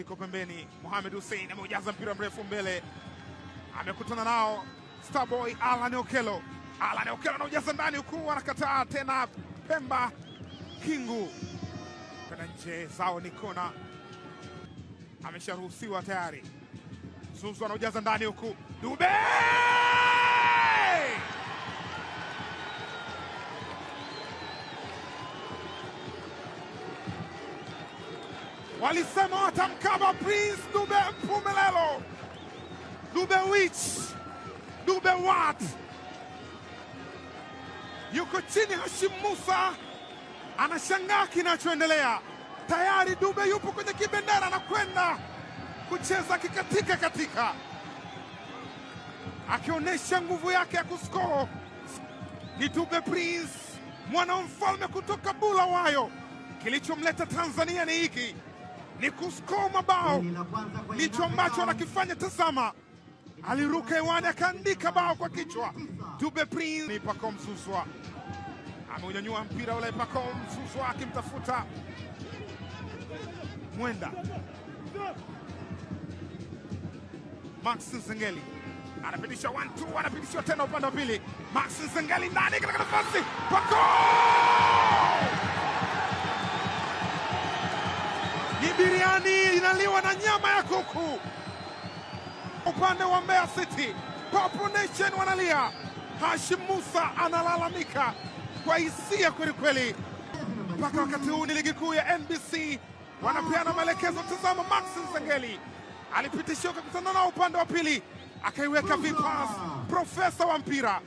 Iko pembeni, Mohamed Hussein ameujaza mpira mrefu mbele, amekutana nao Starboy Alan Okello. Alan Okello anaujaza ndani huku anakataa tena. Pemba Kingu kwenda nje, zao ni kona, amesharuhusiwa tayari. Zuzu anaujaza ndani huku, Dube walisema watamkaba Prince Dube Mpumelelo. Dube which? Dube what? Yuko chini, Hashim Musa anashangaa kinachoendelea. Tayari Dube yupo kwenye kibendera na kwenda kucheza katika akionyesha nguvu yake ya kuskoo. Ni Dube Prince, mwana mfalme kutoka Bulawayo. Kilichomleta Tanzania ni hiki, ni kuskoo mabao. Ndicho ambacho anakifanya. Tazama, aliruka hewani akaandika bao kwa kichwa. Dube Prince. Ni Pacome Zouzoua ameunyanyua mpira ule. Pacome Zouzoua akimtafuta Mwenda. Max Nzengeli anapitisha 1-2, anapitisha tena upande wa pili. Max Nzengeli ndani katika nafasi. Pacome! Ni biriani inaliwa na nyama ya kuku. Upande wa Mbeya City, Papo Nation wanalia. Hashim Musa analalamika kwa hisia kweli kweli. Mpaka wakati huu ni ligi kuu ya NBC, wanapeana maelekezo. Tazama, Max Nzengeli alipitisha kukutana na upande wa pili, akaiweka vipas. Profesa wa mpira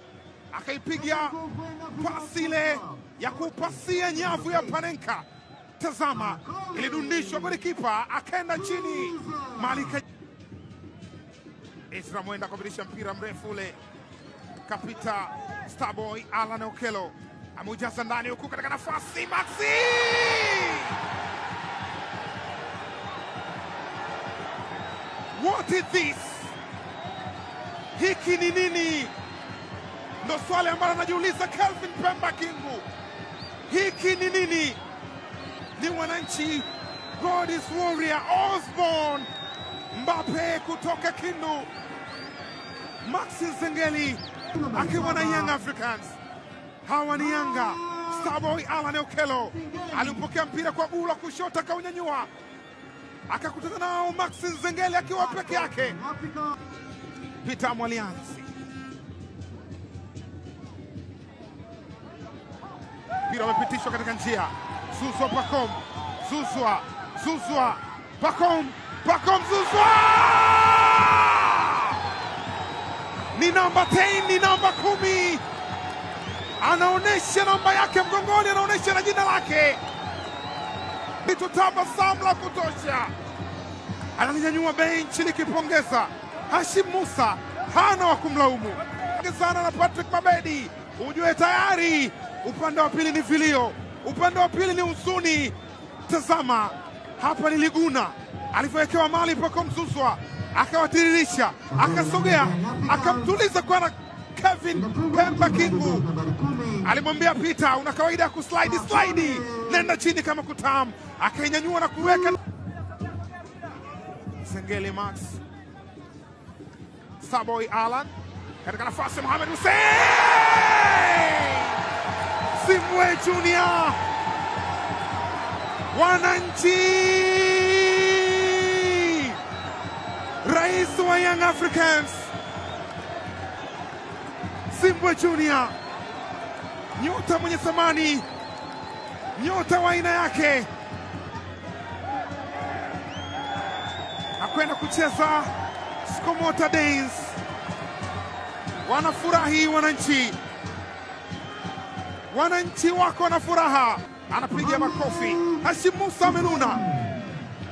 akaipiga pasi ile ya kupasia nyavu ya Panenka. Tazama, ilidundishwa golikipa akaenda chini. Malika Ezra Mwenda kupitisha mpira mrefu ule, kapita Starboy Alan Okello ameujaza ndani huku katika nafasi. Maxi! What is this? Hiki ni nini? Ndo swali ambalo anajiuliza Kelvin Pemba Kingu. Hiki ni nini? Ni wananchi God's Warrior Osborne Mbappe kutoka Kindu. Max Nzengeli akiwa na Young Africans. Hawa ni Yanga. Starboy Alan Okello alimpokea mpira kwa guu la kushoto, akaunyanyua akakutana nao Max Nzengeli akiwa peke yake. Peter Mwalianzi, mpira umepitishwa katika njia. Zouzoua Pacome, Zouzoua Pacome Zouzoua! Ni namba 10, ni namba 10. Anaonesha namba yake mgongoni, anaonesha na jina lake. Tabasamu la kutosha. Ananyanyua benchi likipongeza. Hashim Musa hana wa kumlaumu. Sana na Patrick Mabedi. Ujue tayari upande wa pili ni vilio, upande wa pili ni huzuni. Tazama, hapa ni Liguna alivyowekewa mali Pacome Zouzoua, akawatiririsha, akasogea, akamtuliza kwa Kevin Pemba Kingu. Alimwambia Peter, una kawaida ya kuslide, nenda chini kama kutam. Akainyanyua na kuweka. Nzengeli Max, Starboy Alan katika nafasi. Mohamed Hussein, Simwe Junior, wananchi, rais wa Young Africans. Simwe Junior, nyota mwenye thamani, nyota wa aina yake, akwenda kucheza Skomota Days. Wanafurahi wananchi wako na furaha. Anapiga makofi. Hashim Musa amenuna.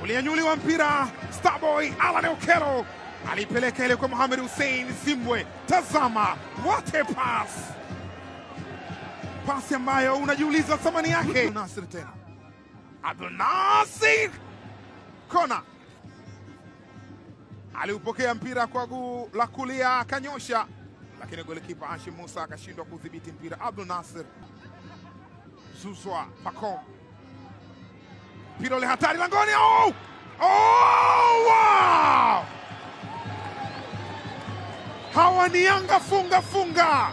Ulianyuliwa mpira. Starboy Alan Okello alipeleka ile kwa Mohamed Hussein Zimbwe. Tazama, what a pass! Pasi ambayo unajiuliza thamani yake. Nasir tena, Abdul Nasir, kona. Aliupokea mpira kwa guu la kulia akanyosha, lakini golikipa Hashim Musa akashindwa kudhibiti mpira. Abdul Nasir, Zouzoua Pacome, mpira ule hatari langoni. Oh, wow! Hawa ni Yanga funga.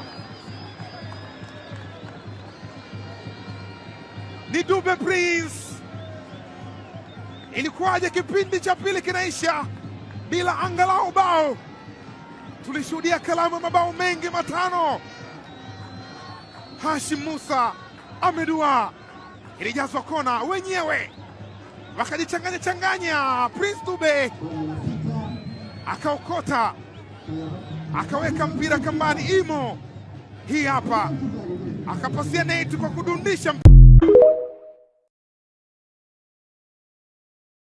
Ni Dube Prince. Ilikuwaje kipindi cha pili kinaisha bila angalau bao? Tulishuhudia kalamu ya mabao mengi matano. Hashim Musa amedua, ilijazwa kona, wenyewe wakajichanganya. Prince Dube akaokota, akaweka mpira kambani. Imo hii hapa, akapasia neti kwa kudundisha